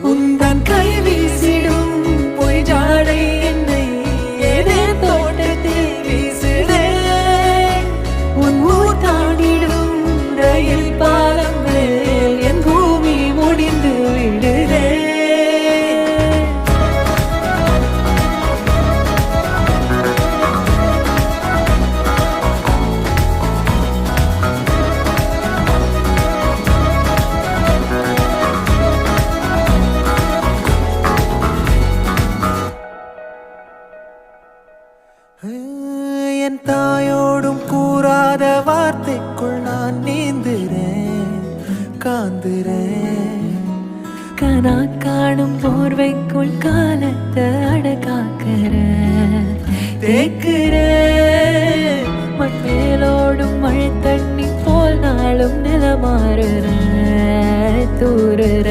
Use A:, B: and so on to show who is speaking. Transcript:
A: உந்தன் கை வீசிடும் பொய் ஜாடை என்னை ஏதே தோட்டத்தில் வீசுதே. உன் ஊர் தாண்டிடும் ரயில் பாலம் மேல் என் பூமி முடிந்து விடுதே. என் தாயோடும் கூறாத வார்த்தைக்குள் நான் நீந்துறேன், காந்துறேன். கனா காணும் போர்வைக்குள் காலத்தை அடக்காக்கிற தேக்குற. மண்மேலோடும் மழை தண்ணி போல் நாளும் நிலமாறுற தூறுற.